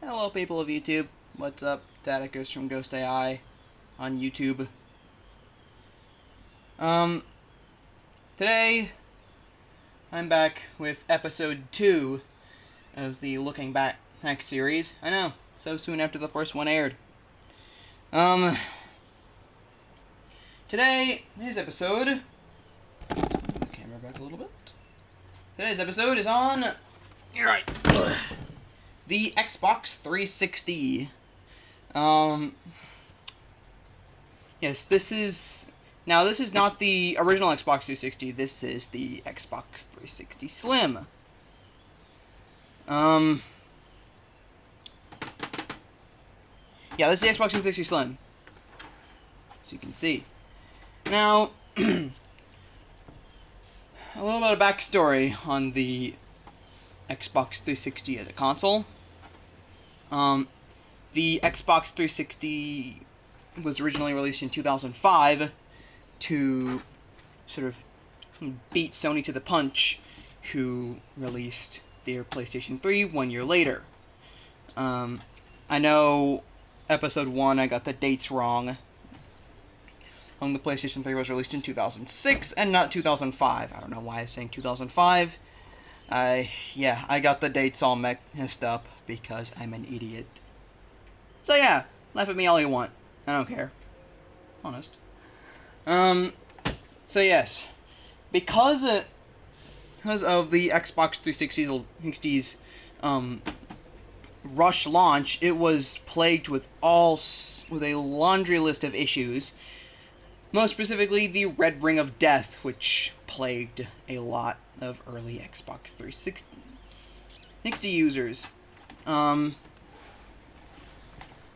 Hello people of YouTube, what's up? Daticus from Ghost AI on YouTube. Today I'm back with episode 2 of the Looking Back series. I know, so soon after the first one aired. Today's episode, turn the camera back a little bit. Today's episode is on, you're right, the Xbox 360. Yes, this is not the original Xbox 360, this is the Xbox 360 Slim. Yeah, this is the Xbox 360 Slim, as you can see. Now, a little bit of backstory on the Xbox 360 as a console. The Xbox 360 was originally released in 2005 to sort of beat Sony to the punch, who released their PlayStation 3 1 year later. I know episode 1 I got the dates wrong. The PlayStation 3 was released in 2006 and not 2005. I don't know why I was saying 2005. Yeah, I got the dates all messed up because I'm an idiot. So yeah, laugh at me all you want. I don't care. Honest. So yes, because of the Xbox 360's rush launch, it was plagued with a laundry list of issues. Most specifically, the Red Ring of Death, which plagued a lot of early Xbox 360 users.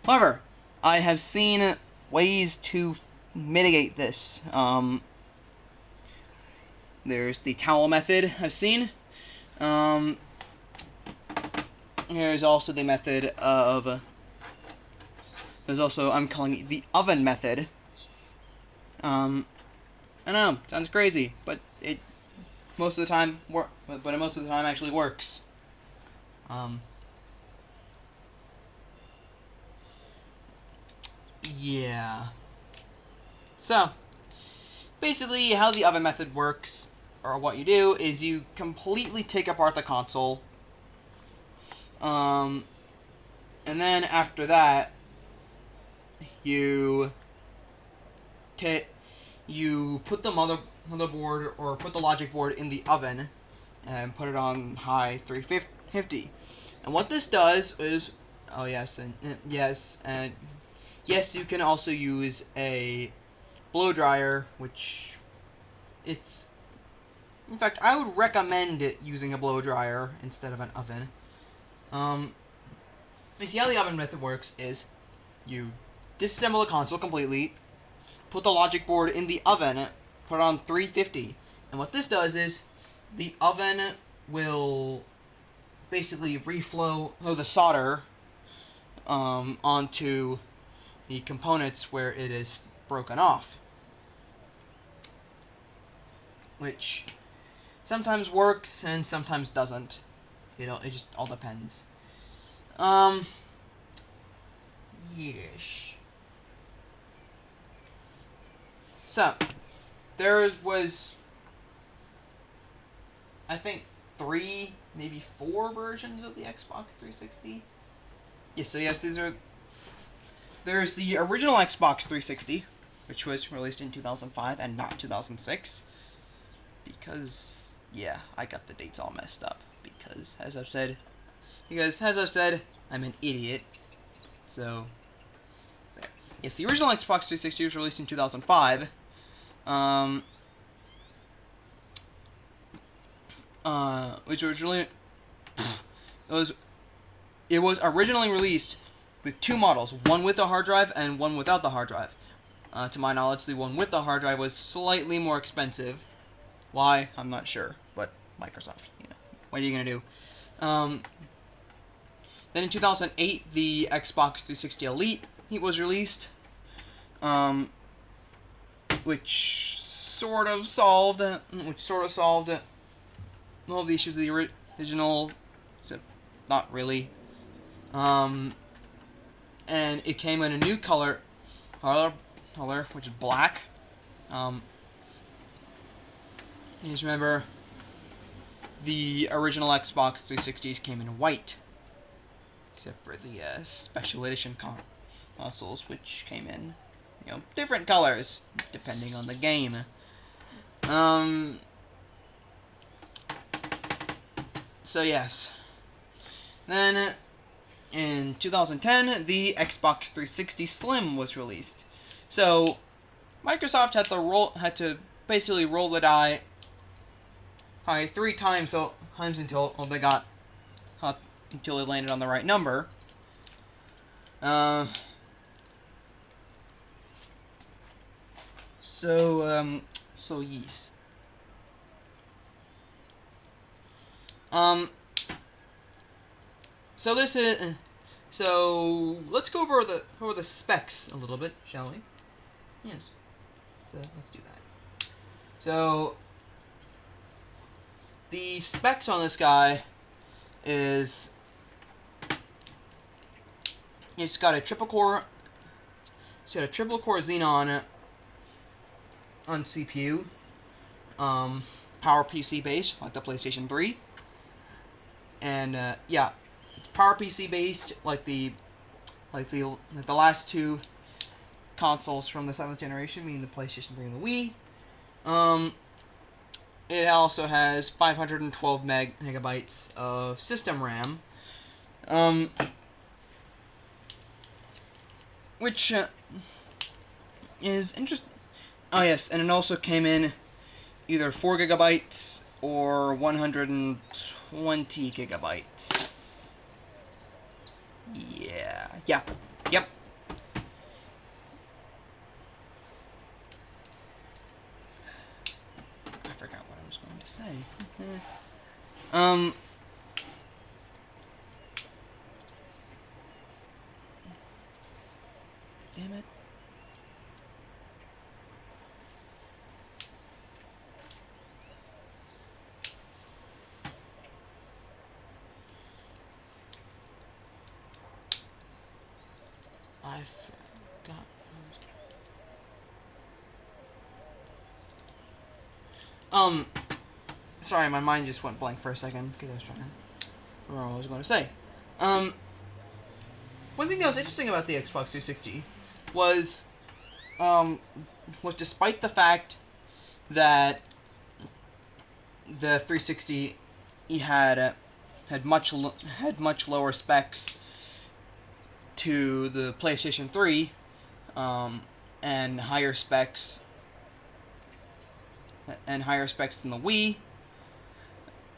However, I have seen ways to mitigate this. There's the towel method I've seen. There's also the method of... I'm calling it the oven method. I know, sounds crazy, but it most of the time actually works. Yeah. So, basically, how the oven method works, or what you do, is you completely take apart the console. And then after that, you put the motherboard or put the logic board in the oven and put it on high 350. And what this does is, yes, you can also use a blow dryer, which in fact, I would recommend using a blow dryer instead of an oven. You see how the oven method works is you disassemble the console completely, put the logic board in the oven, put it on 350, and what this does is the oven will basically reflow the solder onto the components where it is broken off, which sometimes works and sometimes doesn't. It just all depends. Yes. So, there was, I think, 3, maybe 4 versions of the Xbox 360. Yes, there's the original Xbox 360, which was released in 2005 and not 2006. Because, yeah, I got the dates all messed up. Because, as I've said, I'm an idiot. So, there. Yes, the original Xbox 360 was released in 2005. Which was really... It was originally released with 2 models, one with a hard drive and one without the hard drive. To my knowledge, the one with the hard drive was slightly more expensive. Why? I'm not sure, but Microsoft, what are you gonna do? Then in 2008, the Xbox 360 Elite was released, which sort of solved all the issues of the original, except not really. And it came in a new color, which is black. You just remember the original Xbox 360s came in white, except for the special edition consoles, which came in, different colors depending on the game. So yes. Then in 2010, the Xbox 360 Slim was released. So Microsoft had to basically roll the die 3 times until it landed on the right number. So yes. So this is so let's go over the specs a little bit, shall we? Yes. So let's do that. So the specs on this guy is it's got a triple core Xenon on CPU, PowerPC based like the PlayStation 3, and yeah, it's PowerPC based like the last two consoles from the 7th generation, meaning the PlayStation 3 and the Wii. It also has 512 megabytes of system RAM, which is interesting. Oh yes, and it also came in either 4 gigabytes or 120 gigabytes. Yep. I forgot what I was going to say. Damn it. I forgot. Sorry, my mind just went blank for a second because I was trying to remember what I was going to say. One thing that was interesting about the Xbox 360 was despite the fact that the 360 had much lower specs to the PlayStation 3, and higher specs than the Wii.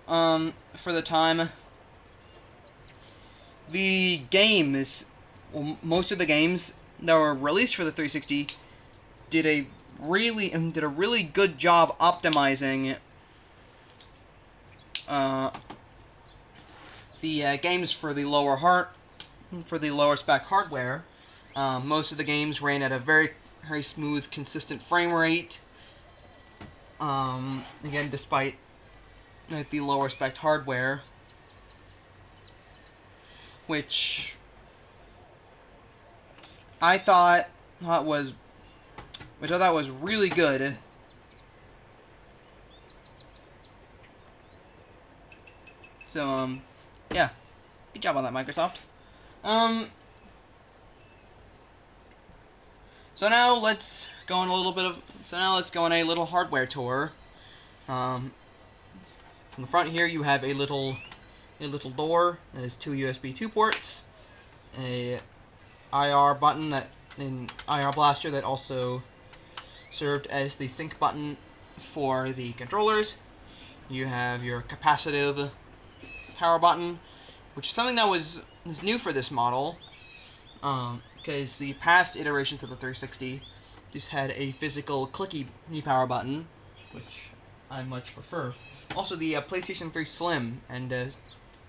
For the time, most of the games that were released for the 360 did a really good job optimizing the games for the lower spec hardware. Most of the games ran at a very smooth, consistent frame rate. Again, despite the lower spec hardware, which I thought was really good. So yeah, good job on that, Microsoft. So now let's go on a little hardware tour. From the front here, you have a little door that has 2 USB 2 ports, a IR button an IR blaster that also served as the sync button for the controllers. You have your capacitive power button, which is something that was new for this model, because the past iterations of the 360 just had a physical clicky power button, which I much prefer. Also, the PlayStation 3 Slim and the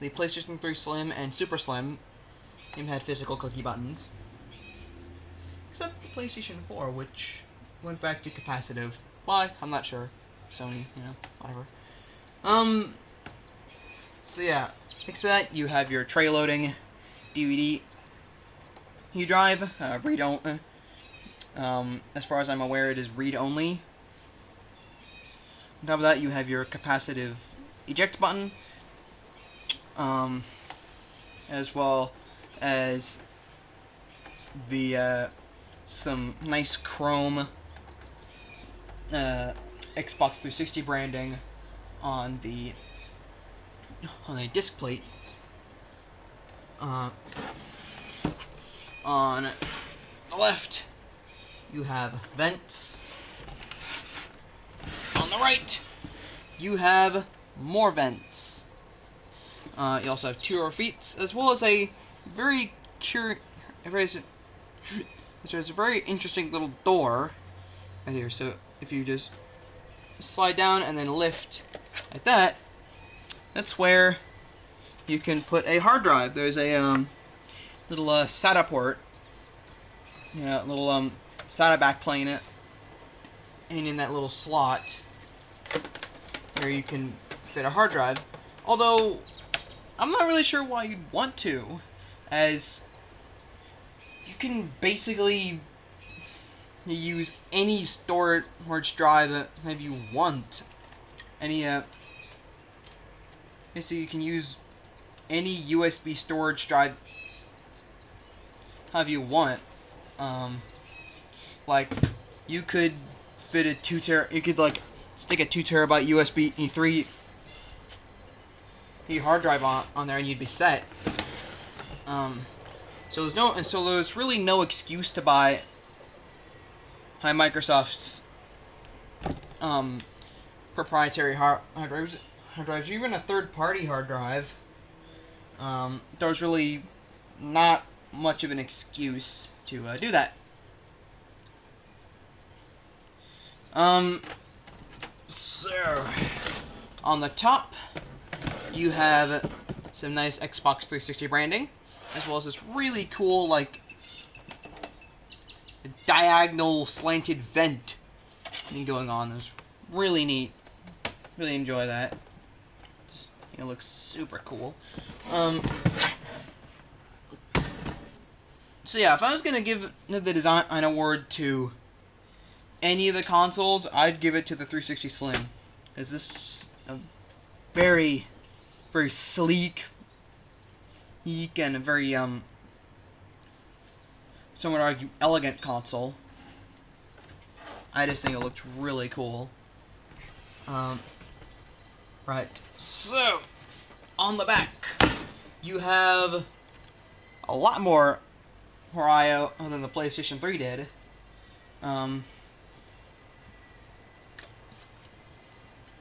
PlayStation 3 Slim and Super Slim had physical clicky buttons, except the PlayStation 4, which went back to capacitive. Why? I'm not sure. Sony, whatever. So yeah, next to that you have your tray loading DVD drive, read only. As far as I'm aware, it is read only. On top of that, you have your capacitive eject button, as well as the some nice chrome Xbox 360 branding on the disc plate. On the left, you have vents. On the right, you have more vents. You also have 2 feet, as well as a very there's a very interesting little door right here. So if you just slide down and then lift like that, that's where you can put a hard drive. There's a little SATA port, little SATA backplane and in that little slot where you can fit a hard drive. Although I'm not really sure why you'd want to, as you can basically use any storage drive that you want. So you can use any USB storage drive however you want. Like you could fit a you could like stick a 2 terabyte USB 3 hard drive on there and you'd be set. So there's really no excuse to buy Microsoft's proprietary hard drives, or even a third-party hard drive. There's really not much of an excuse to do that. So on the top, you have some nice Xbox 360 branding, as well as this really cool, like, diagonal slanted vent thing going on. It's really neat. Really enjoy that. Just, it looks super cool. So yeah, if I was gonna give the design award to any of the consoles, I'd give it to the 360 Slim, because this is a very, very sleek, and a very some would argue elegant console. I just think it looks really cool. Right, so on the back you have a lot more I/O than the PlayStation 3 did.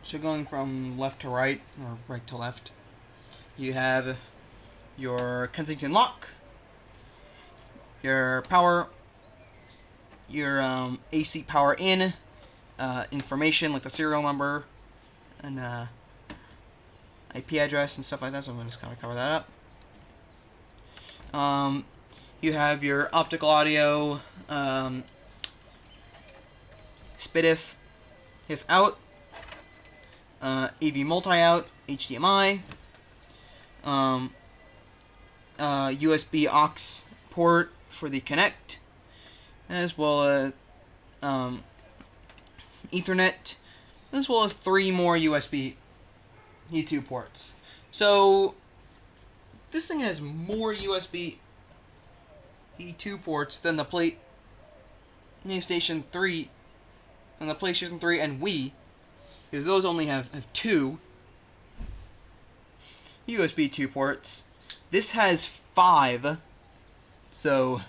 So going from left to right, or right to left, you have your Kensington lock, your power, your AC power in, information like the serial number and IP address and stuff like that, so I'm going to just kind of cover that up. You have your optical audio, SPDIF, if out, AV multi-out, HDMI, USB aux port for the Kinect, as well as Ethernet, as well as 3 more USB E2 ports. So this thing has more USB E2 ports than the PlayStation 3 and Wii, because those only have 2 USB 2 ports. This has 5. So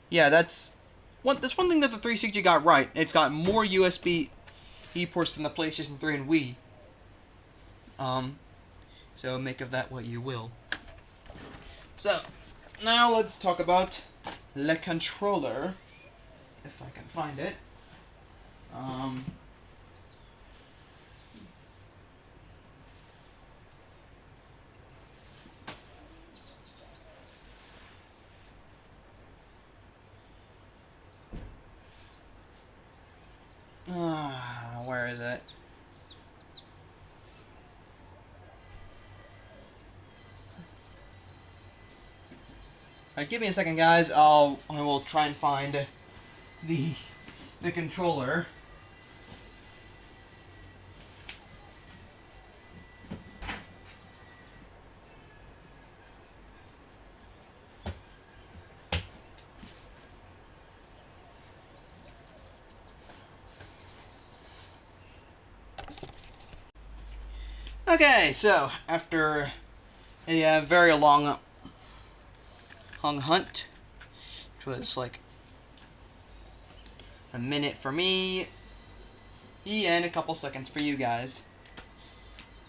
yeah, that's one thing that the 360 got right. It's got more USB E ports than the PlayStation 3 and Wii. So make of that what you will. So now let's talk about the controller, if I can find it. Where is it? Alright, give me a second, guys. I will try and find the controller. Okay, so after a very long hunt, which was like a minute for me and a couple seconds for you guys.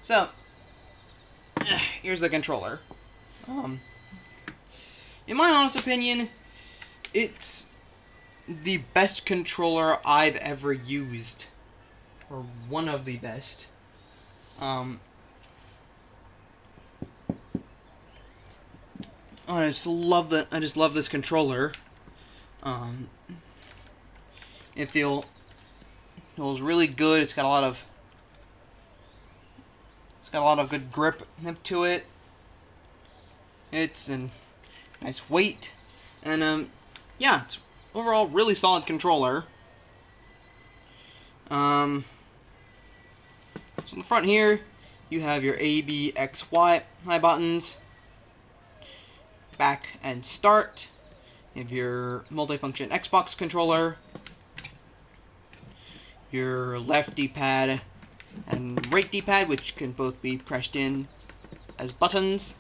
So here's the controller. In my honest opinion, it's the best controller I've ever used, or one of the best. I just love this controller. It feels really good. It's got a lot of good grip to it. It's a nice weight, and yeah, it's overall really solid controller. So in the front here, you have your A, B, X, Y buttons. Back and start. You have your multifunction Xbox controller, your left D-pad and right D-pad, which can both be pressed in as buttons.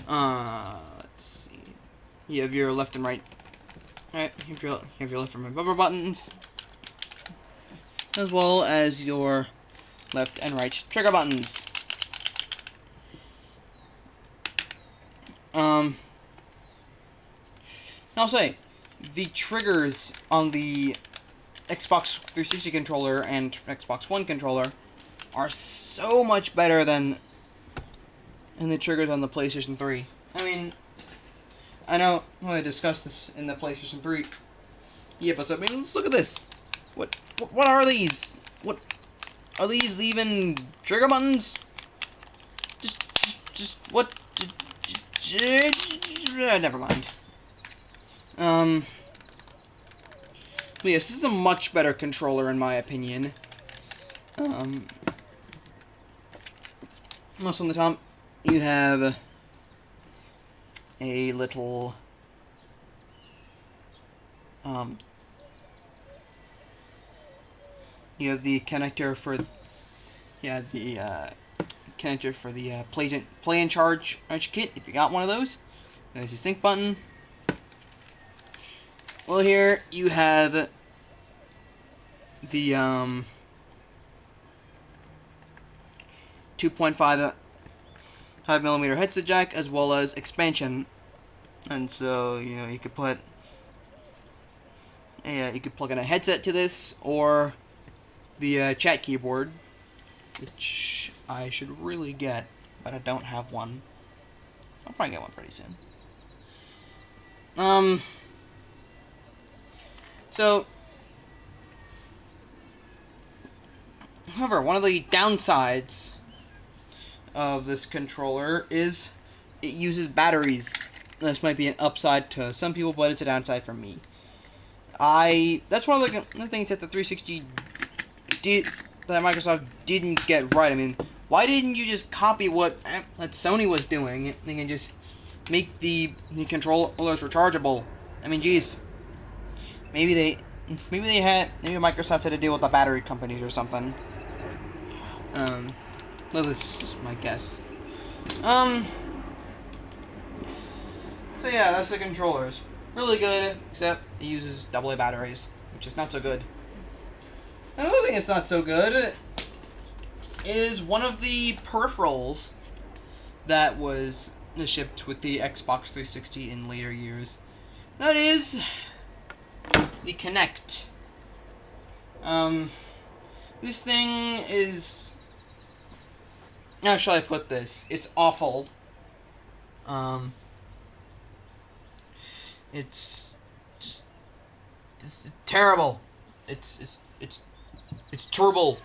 Let's see. You have your left and right. Alright, you have your left and right bumper buttons, as well as your left and right trigger buttons. I'll say, the triggers on the Xbox 360 controller and Xbox One controller are so much better than the triggers on the PlayStation 3. I mean, I know I discussed this in the PlayStation 3 episode. I mean, let's look at this. What are these? What are these even trigger buttons? Just what? Never mind. But yes, this is a much better controller in my opinion. Also on the top, you have a little you have the connector for play and charge kit if you got one of those. There's your sync button. Well, here you have the 2.5mm headset jack, as well as expansion, and so you could put you could plug in a headset to this, or the chat keyboard, which I should really get, but I don't have one. I'll probably get one pretty soon. So, however, one of the downsides of this controller is it uses batteries. This might be an upside to some people, but it's a downside for me. That's one of the things that the 360 that Microsoft didn't get right. I mean, why didn't you just copy what Sony was doing and just make the controllers rechargeable? I mean, geez, maybe Microsoft had to deal with the battery companies or something. Well, that's just my guess. So yeah, that's the controllers. Really good, except it uses AA batteries, which is not so good. Another thing that's not so good is one of the peripherals that was shipped with the Xbox 360 in later years. That is the Kinect. This thing is... How shall I put this? It's awful. It's terrible. it's terrible.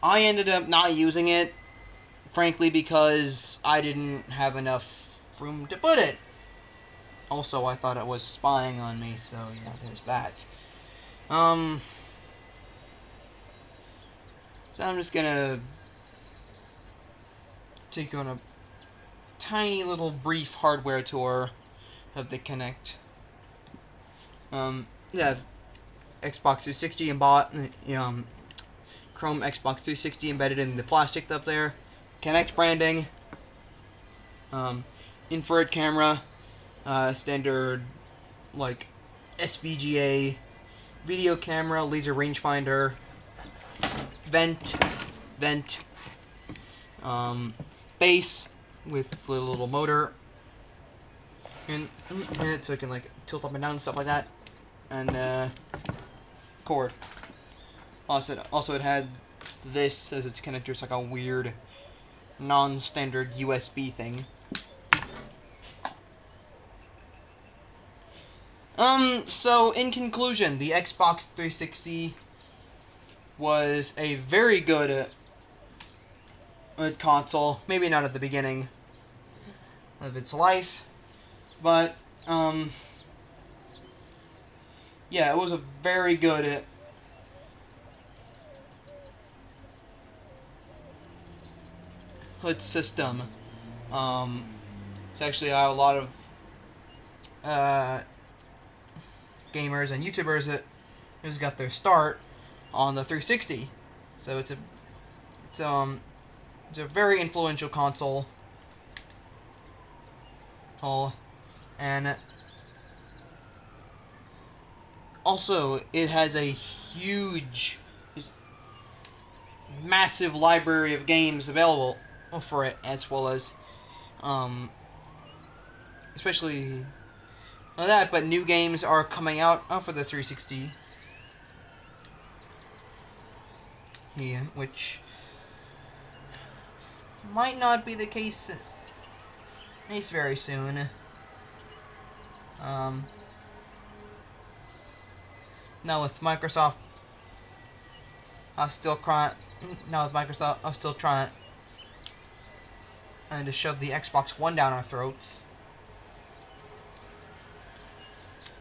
I ended up not using it, frankly, because I didn't have enough room to put it. Also, I thought it was spying on me, so yeah, there's that. So I'm just gonna take you on a tiny little brief hardware tour of the Kinect. Yeah, Xbox 360 and Chrome Xbox 360 embedded in the plastic up there. Kinect branding. Infrared camera. Standard, like, SVGA. Video camera, laser rangefinder. Vent. Base with a little motor. And so it can, like, tilt up and down and stuff like that. And, cord. Also, it had this as its connector. It's like a weird, non-standard USB thing. So in conclusion, the Xbox 360 was a very good console. Maybe not at the beginning of its life, but, yeah, it was a very good system. It's actually a lot of gamers and YouTubers that just got their start on the 360. So it's a very influential console. And also it has a huge, massive library of games available for it, as well as especially that, but new games are coming out for the 360. Yeah, which might not be the case very soon. Now with Microsoft, I'll still trying to shove the Xbox One down our throats.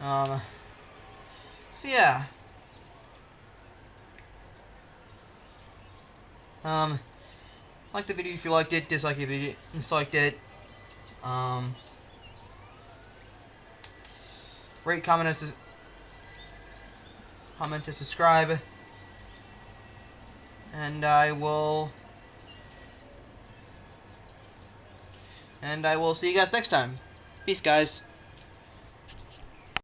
So yeah. Like the video if you liked it, dislike it if you disliked it. Rate, comment, and subscribe. And I will see you guys next time. Peace, guys.